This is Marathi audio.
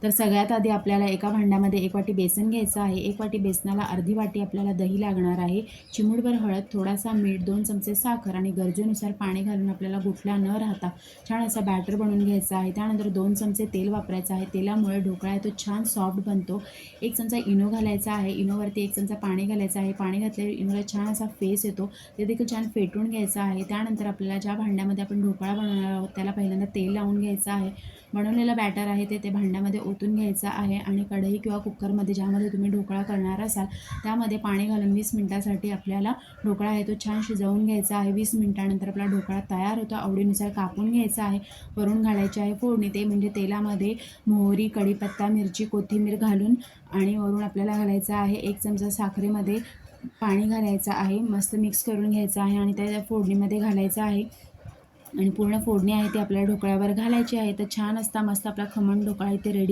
तर सगळ्यात आधी आपल्याला एका भांड्यामध्ये 1 वाटी बेसन घ्यायचं आहे. 1 वाटी बेसनाला अर्धी वाटी आपल्याला दही लागणार आहे. चिमूटभर हळद, थोडासा मीठ, 2 चमचे साखर आणि गरजेनुसार पाणी घालून आपल्याला गुठल्या न राहता छान असा बॅटर बनवून घ्यायचा आहे. त्यानंतर 2 चमचे तेल वापरायचं आहे. तेलामुळे ढोकळा आहे तो छान सॉफ्ट बनतो. 1 चमचा इनो घालायचा आहे. इनोवरती 1 चमचा पाणी घालायचं आहे. पाणी घातल्यावर इनोला छान असा फेस येतो, ते देखील छान फेटून घ्यायचं आहे. त्यानंतर आपल्याला ज्या भांड्यामध्ये आपण ढोकळा बनवणार आहोत त्याला पहिल्यांदा तेल लावून घ्यायचं आहे. बनवलेलं बॅटर आहे ते भांड्यामध्ये ओतून घ्यायचं आहे आणि कढई किंवा कुकरमध्ये ज्यामध्ये तुम्ही ढोकळा करणार असाल त्यामध्ये पाणी घालून 20 मिनिटासाठी आपल्याला ढोकळा आहे तो छान शिजवून घ्यायचा आहे. 20 मिनिटानंतर आपला ढोकळा तयार होतो. आवडीनुसार कापून घ्यायचा आहे. वरून घालायची आहे फोडणी, ते म्हणजे तेलामध्ये मोहरी, कढीपत्ता, मिरची, कोथिंबीर घालून आणि वरून आपल्याला घालायचं आहे 1 चमचा साखरेमध्ये पाणी घालायचं आहे. मस्त मिक्स करून घ्यायचं आहे आणि त्या फोडणीमध्ये घालायचं आहे आणि पूर्ण फोडणी आहे ती आपल्याला ढोकळ्यावर घालायची आहे. तर छान असता मस्त आपला खमंग ढोकळा इथे रेडी